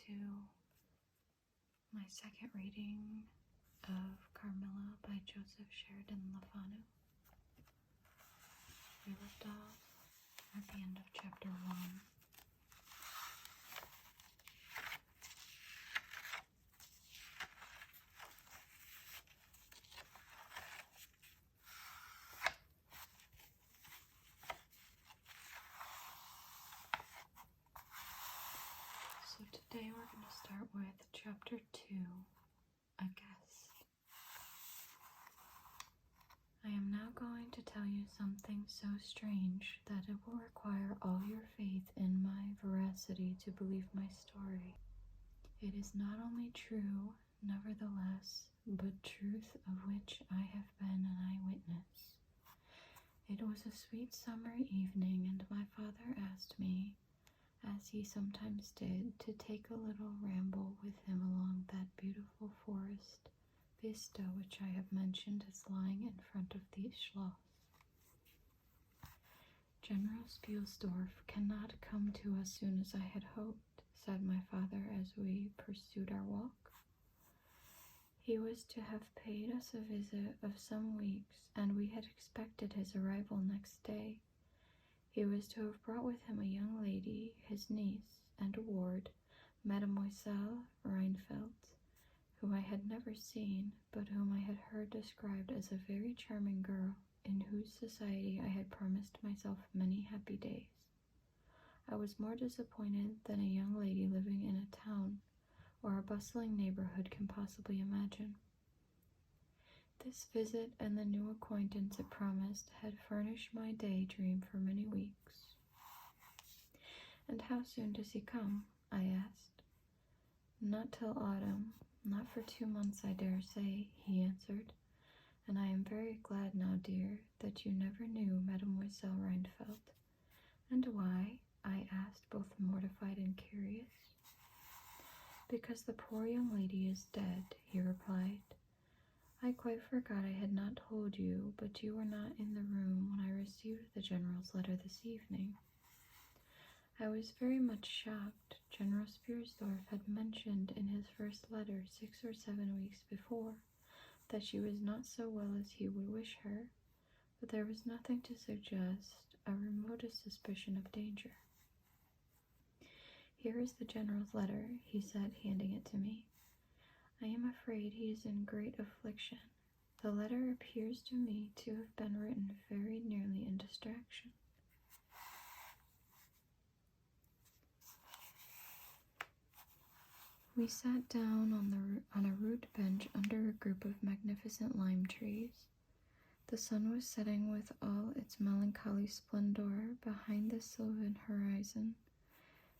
to my second reading of Carmilla by Joseph Sheridan Le Fanu. We left off at the end of chapter 1. So today we're going to start with chapter 2, A Guest. I am now going to tell you something so strange that it will require all your faith in my veracity to believe my story. It is not only true, nevertheless, but truth of which I have been an eyewitness. It was a sweet summer evening, and my father asked me, as he sometimes did, to take a little ramble with him along that beautiful forest vista which I have mentioned as lying in front of the Schloss. General Spielsdorf cannot come to us soon as I had hoped, said my father as we pursued our walk. He was to have paid us a visit of some weeks, and we had expected his arrival next day. He was to have brought with him a young lady, his niece, and ward, Mademoiselle Reinfeldt, whom I had never seen, but whom I had heard described as a very charming girl, in whose society I had promised myself many happy days. I was more disappointed than a young lady living in a town or a bustling neighborhood can possibly imagine. This visit and the new acquaintance it promised had furnished my daydream for many weeks. "And how soon does he come?" I asked. "Not till autumn, not for 2 months, I dare say," he answered. "And I am very glad now, dear, that you never knew Mademoiselle Reinfeldt." "And why?" I asked, both mortified and curious. "Because the poor young lady is dead," he replied. "I quite forgot I had not told you, but you were not in the room when I received the General's letter this evening." I was very much shocked. General Spielsdorf had mentioned in his first letter 6 or 7 weeks before that she was not so well as he would wish her, but there was nothing to suggest a remotest suspicion of danger. "Here is the General's letter," he said, handing it to me. "I am afraid he is in great affliction. The letter appears to me to have been written very nearly in distraction." We sat down on a rude bench under a group of magnificent lime trees. The sun was setting with all its melancholy splendor behind the sylvan horizon,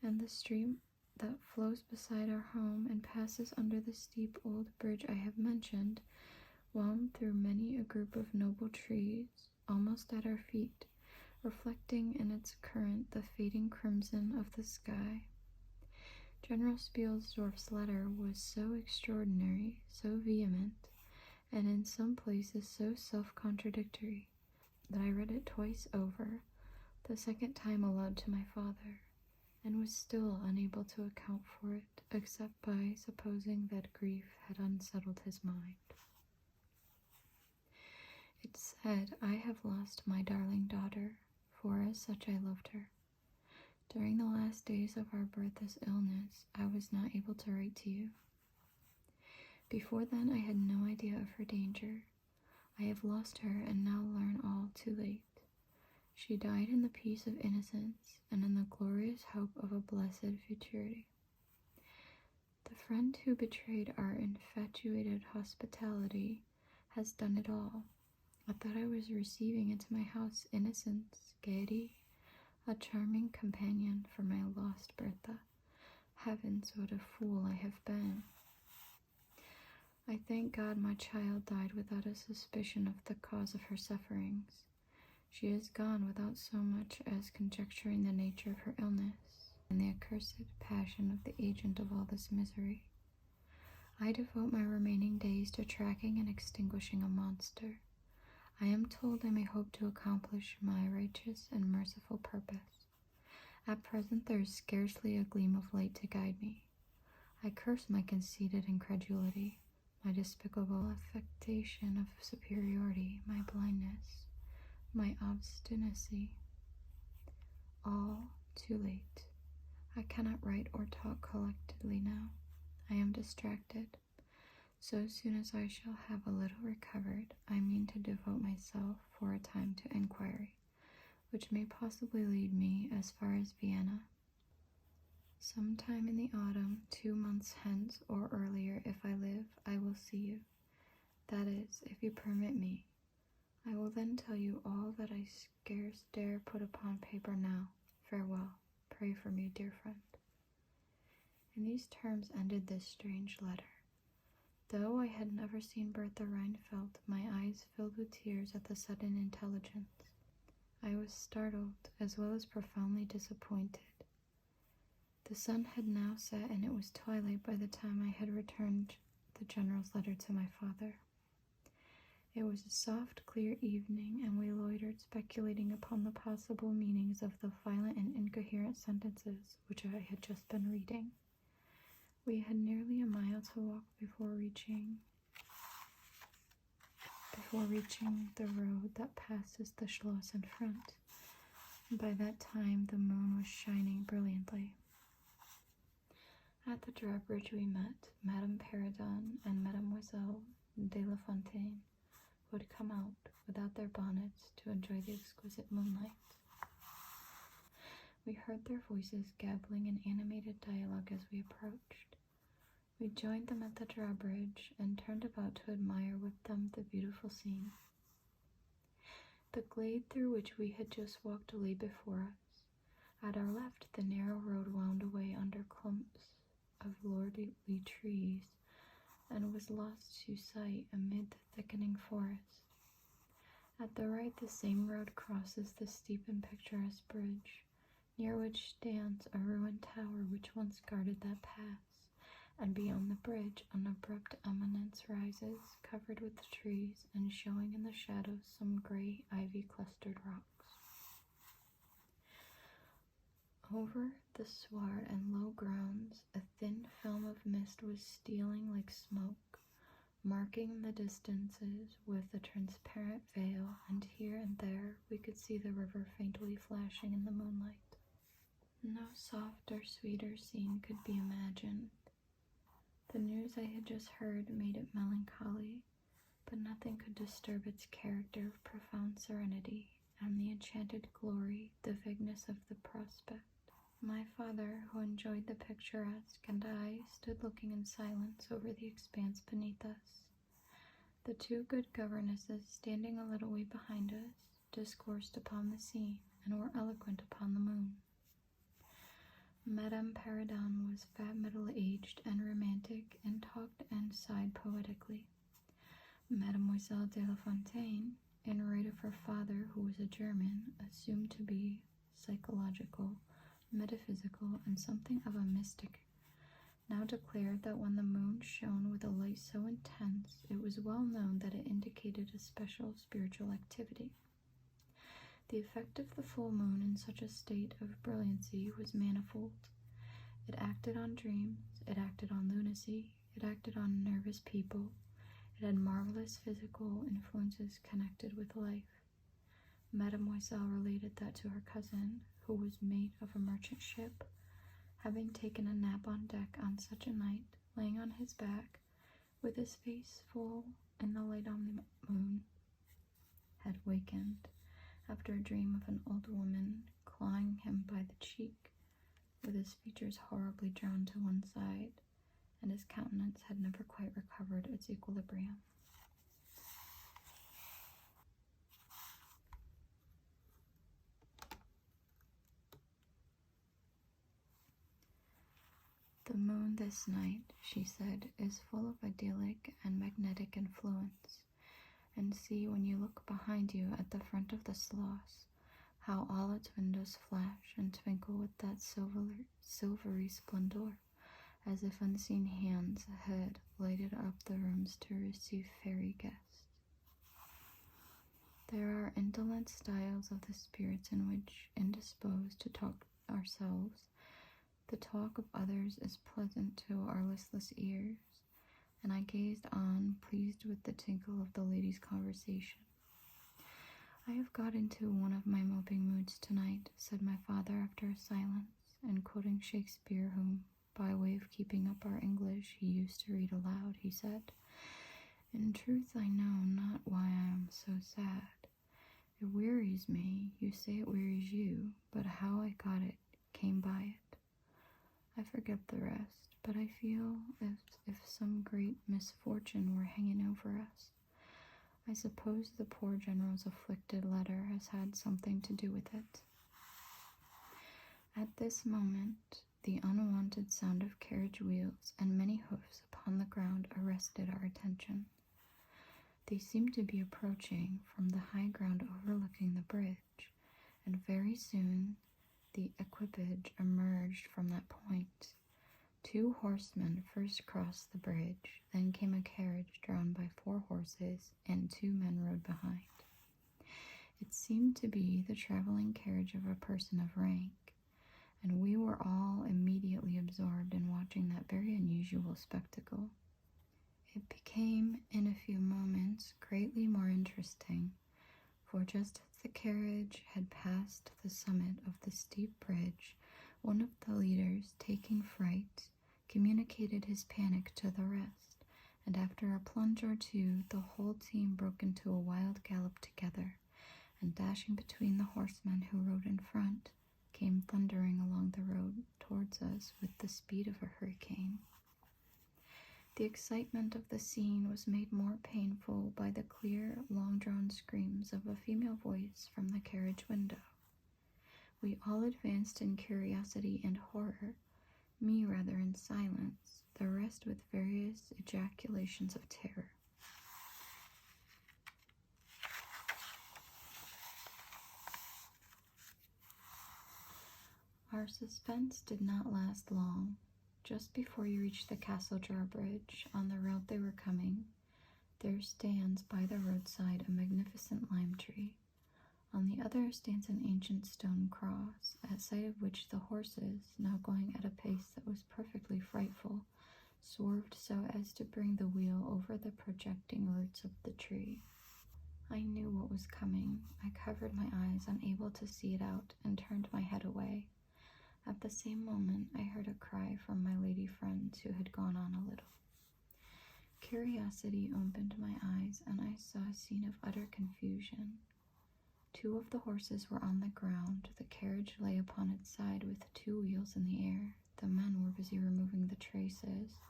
and the stream that flows beside our home and passes under the steep old bridge I have mentioned wound through many a group of noble trees, almost at our feet, reflecting in its current the fading crimson of the sky. General Spielsdorf's letter was so extraordinary, so vehement, and in some places so self-contradictory, that I read it twice over, the second time aloud to my father, and was still unable to account for it, except by supposing that grief had unsettled his mind. It said, "I have lost my darling daughter, for as such I loved her. During the last days of our Bertha's illness, I was not able to write to you. Before then, I had no idea of her danger. I have lost her and now learn all too late. She died in the peace of innocence and in the glorious hope of a blessed futurity. The friend who betrayed our infatuated hospitality has done it all. I thought I was receiving into my house innocence, gaiety, a charming companion for my lost Bertha. Heavens, what a fool I have been. I thank God my child died without a suspicion of the cause of her sufferings. She is gone without so much as conjecturing the nature of her illness and the accursed passion of the agent of all this misery. I devote my remaining days to tracking and extinguishing a monster. I am told I may hope to accomplish my righteous and merciful purpose. At present there is scarcely a gleam of light to guide me. I curse my conceited incredulity, my despicable affectation of superiority, my blindness, my obstinacy. All too late. I cannot write or talk collectedly now. I am distracted. So soon as I shall have a little recovered, I mean to devote myself for a time to inquiry, which may possibly lead me as far as Vienna. Sometime in the autumn, 2 months hence, or earlier if I live, I will see you. That is, if you permit me. I will then tell you all that I scarce dare put upon paper now. Farewell. Pray for me, dear friend. In these terms ended this strange letter. Though I had never seen Bertha Reinfeldt, my eyes filled with tears at the sudden intelligence. I was startled, as well as profoundly disappointed. The sun had now set, and it was twilight by the time I had returned the general's letter to my father. It was a soft, clear evening, and we loitered speculating upon the possible meanings of the violent and incoherent sentences which I had just been reading. We had nearly a mile to walk before reaching the road that passes the Schloss in front. By that time the moon was shining brilliantly. At the drawbridge we met Madame Perrodon and Mademoiselle de La Fontaine, who had come out without their bonnets to enjoy the exquisite moonlight. We heard their voices gabbling in animated dialogue as we approached. We joined them at the drawbridge and turned about to admire with them the beautiful scene. The glade through which we had just walked lay before us. At our left the narrow road wound away under clumps of lordly trees and was lost to sight amid the thickening forest. At the right the same road crosses the steep and picturesque bridge, near which stands a ruined tower which once guarded that pass, and beyond the bridge an abrupt eminence rises, covered with trees, and showing in the shadows some gray, ivy-clustered rocks. Over the sward and low grounds, a thin film of mist was stealing like smoke, marking the distances with a transparent veil, and here and there we could see the river faintly flashing in the moonlight. No softer, sweeter scene could be imagined. The news I had just heard made it melancholy, but nothing could disturb its character of profound serenity, and the enchanted glory, the vagueness of the prospect. My father, who enjoyed the picturesque, and I stood looking in silence over the expanse beneath us. The two good governesses, standing a little way behind us, discoursed upon the scene, and were eloquent upon the moon. Madame Perrodon was fat, middle-aged, and romantic, and talked and sighed poetically. Mademoiselle de La Fontaine, in right of her father, who was a German, assumed to be psychological, metaphysical, and something of a mystic, now declared that when the moon shone with a light so intense, it was well known that it indicated a special spiritual activity. The effect of the full moon in such a state of brilliancy was manifold. It acted on dreams, it acted on lunacy, it acted on nervous people, it had marvelous physical influences connected with life. Mademoiselle related that to her cousin, who was mate of a merchant ship, having taken a nap on deck on such a night, laying on his back, with his face full in the light on the moon, had wakened after a dream of an old woman clawing him by the cheek, with his features horribly drawn to one side, and his countenance had never quite recovered its equilibrium. The moon this night, she said, is full of idyllic and magnetic influence. And see, when you look behind you at the front of the Schloss, how all its windows flash and twinkle with that silvery splendor, as if unseen hands had lighted up the rooms to receive fairy guests. There are indolent styles of the spirits in which, indisposed to talk ourselves, The talk of others is pleasant to our listless ears, and I gazed on, pleased with the tinkle of the ladies' conversation. "I have got into one of my moping moods tonight," said my father after a silence, and quoting Shakespeare, whom, by way of keeping up our English, he used to read aloud, he said, "In truth I know not why I am so sad. It wearies me, you say it wearies you, but how I got it, came by it. I forget the rest, but I feel as if some great misfortune were hanging over us. I suppose the poor General's afflicted letter has had something to do with it." At this moment, the unwonted sound of carriage wheels and many hoofs upon the ground arrested our attention. They seemed to be approaching from the high ground overlooking the bridge, and very soon the equipage emerged from that point. 2 horsemen first crossed the bridge, then came a carriage drawn by 4 horses, and 2 men rode behind. It seemed to be the traveling carriage of a person of rank, and we were all immediately absorbed in watching that very unusual spectacle. It became, in a few moments, greatly more interesting, for just as the carriage had passed the summit of the steep bridge, one of the leaders, taking fright, communicated his panic to the rest, and after a plunge or two, the whole team broke into a wild gallop together, and dashing between the horsemen who rode in front, came thundering along the road towards us with the speed of a hurricane. The excitement of the scene was made more painful by the clear, long-drawn screams of a female voice from the carriage window. We all advanced in curiosity and horror, me rather in silence, the rest with various ejaculations of terror. Our suspense did not last long. Just before you reach the castle drawbridge, on the route they were coming, there stands by the roadside a magnificent lime tree. On the other stands an ancient stone cross, at sight of which the horses, now going at a pace that was perfectly frightful, swerved so as to bring the wheel over the projecting roots of the tree. I knew what was coming. I covered my eyes, unable to see it out, and turned my head away. At the same moment, I heard a cry from my lady friends who had gone on a little. Curiosity opened my eyes, and I saw a scene of utter confusion. 2 of the horses were on the ground, the carriage lay upon its side with 2 wheels in the air, the men were busy removing the traces,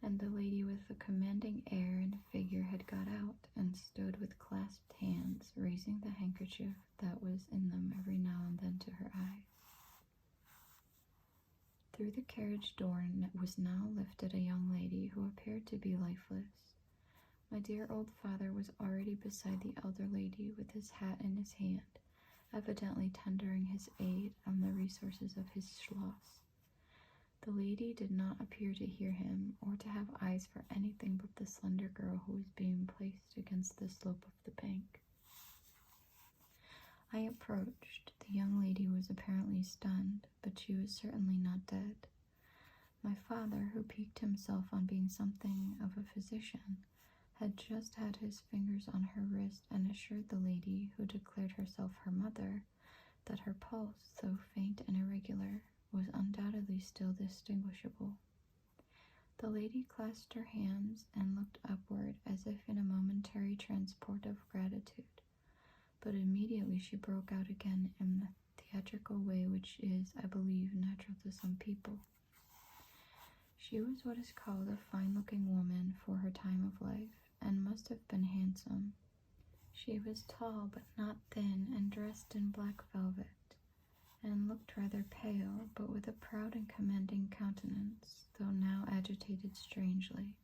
and the lady with the commanding air and figure had got out and stood with clasped hands, raising the handkerchief that was in them every now and then to her eyes. Through the carriage door was now lifted a young lady who appeared to be lifeless. My dear old father was already beside the elder lady with his hat in his hand, evidently tendering his aid on the resources of his schloss. The lady did not appear to hear him or to have eyes for anything but the slender girl who was being placed against the slope of the bank. I approached. The young lady was apparently stunned, but she was certainly not dead. My father, who piqued himself on being something of a physician, had just had his fingers on her wrist and assured the lady, who declared herself her mother, that her pulse, though faint and irregular, was undoubtedly still distinguishable. The lady clasped her hands and looked upward as if in a momentary transport of gratitude, but immediately she broke out again in the theatrical way which is, I believe, natural to some people. She was what is called a fine-looking woman for her time of life, and must have been handsome. She was tall but not thin, and dressed in black velvet, and looked rather pale, but with a proud and commanding countenance, though now agitated strangely.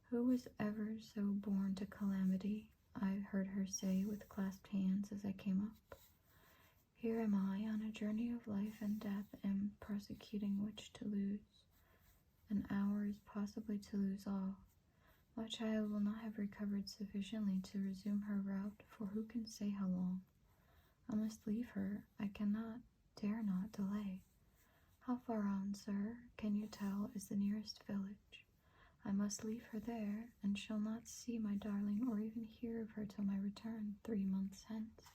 "Who was ever so born to calamity?" I heard her say with clasped hands as I came up. "Here am I on a journey of life and death, and prosecuting which to lose. An hour is possibly to lose all. My child will not have recovered sufficiently to resume her route, for who can say how long? I must leave her. I cannot, dare not delay. How far on, sir, can you tell, is the nearest village? I must leave her there, and shall not see my darling or even hear of her till my return 3 months hence.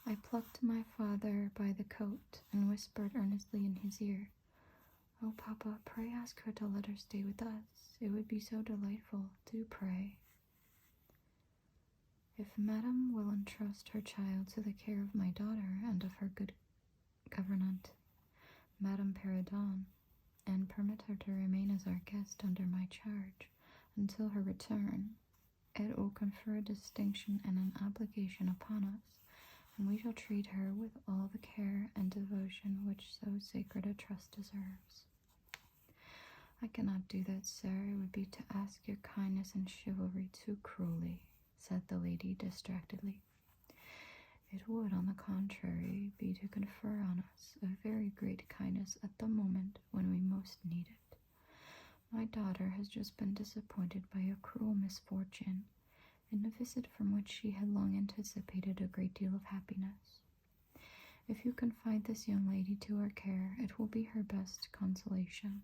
I plucked my father by the coat, and whispered earnestly in his ear, "Oh, papa, pray ask her to let her stay with us. It would be so delightful. Do pray." If Madame will entrust her child to the care of my daughter and of her good governante, Madame Perrodon, and permit her to remain as our guest under my charge until her return, it will confer a distinction and an obligation upon us, and we shall treat her with all the care and devotion which so sacred a trust deserves. I cannot do that, sir. It would be to ask your kindness and chivalry too cruelly, said the lady distractedly. It would, on the contrary, be to confer on us a very great kindness at the moment when we most need it. My daughter has just been disappointed by a cruel misfortune, in a visit from which she had long anticipated a great deal of happiness. If you confide this young lady to our care, it will be her best consolation.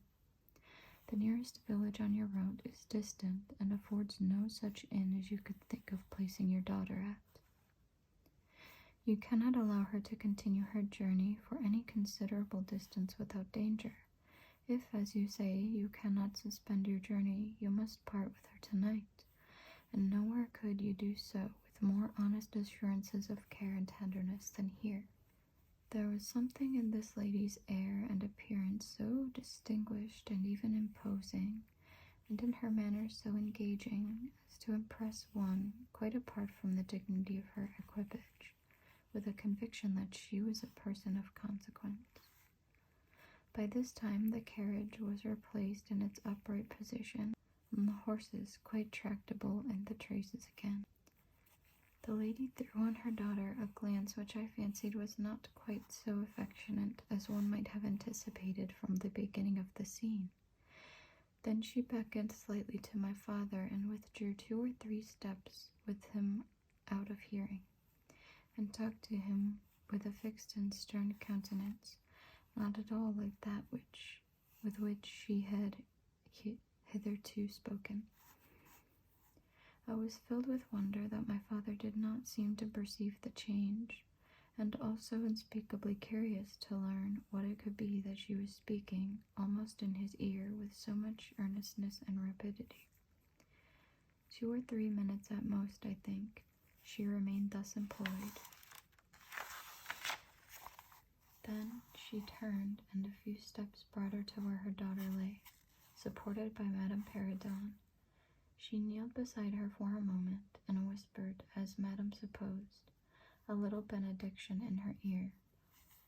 The nearest village on your route is distant, and affords no such inn as you could think of placing your daughter at. You cannot allow her to continue her journey for any considerable distance without danger. If, as you say, you cannot suspend your journey, you must part with her tonight, and nowhere could you do so with more honest assurances of care and tenderness than here. There was something in this lady's air and appearance so distinguished and even imposing, and in her manner so engaging, as to impress one, quite apart from the dignity of her equipage, with a conviction that she was a person of consequence. By this time the carriage was replaced in its upright position, and the horses quite tractable in the traces again. The lady threw on her daughter a glance which I fancied was not quite so affectionate as one might have anticipated from the beginning of the scene. Then she beckoned slightly to my father, and withdrew 2 or 3 steps with him out of hearing, and talked to him with a fixed and stern countenance, not at all like that with which she had hitherto spoken. I was filled with wonder that my father did not seem to perceive the change, and also unspeakably curious to learn what it could be that she was speaking almost in his ear with so much earnestness and rapidity. 2 or 3 minutes at most, I think, she remained thus employed. Then she turned, and a few steps brought her to where her daughter lay, supported by Madame Perrodon. She kneeled beside her for a moment, and whispered, as Madame supposed, a little benediction in her ear.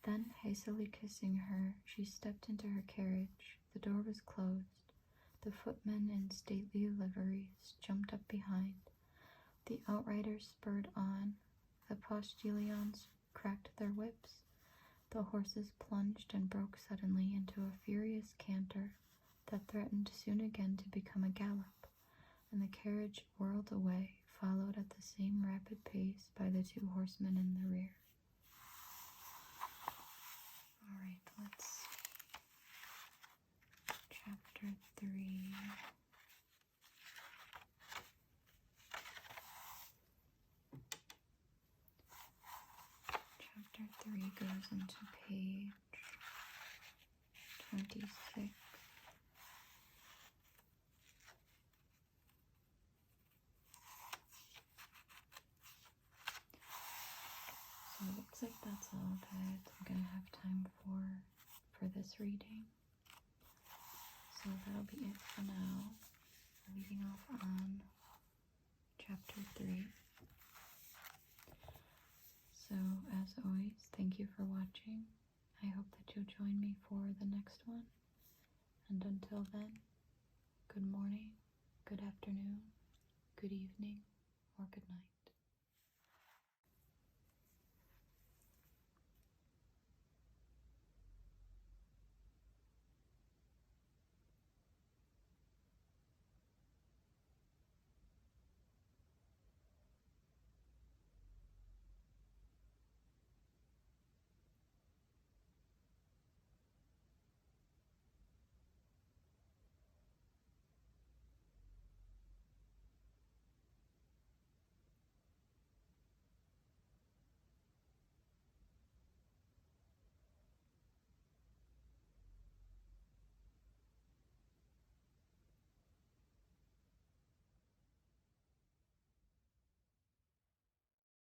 Then, hastily kissing her, she stepped into her carriage. The door was closed. The footmen in stately liveries jumped up behind. The outriders spurred on. The postilions cracked their whips. The horses plunged and broke suddenly into a furious canter that threatened soon again to become a gallop, and the carriage whirled away, followed at the same rapid pace by the 2 horsemen in the rear. All right, let's chapter 3. Chapter 3 goes into page 26. So it looks like that's all that I'm going to have time for this reading. So that'll be it for now. Leaving off on chapter 3. So as always, thank you for watching. I hope that you'll join me for the next one. And until then, good morning, good afternoon, good evening, or good night.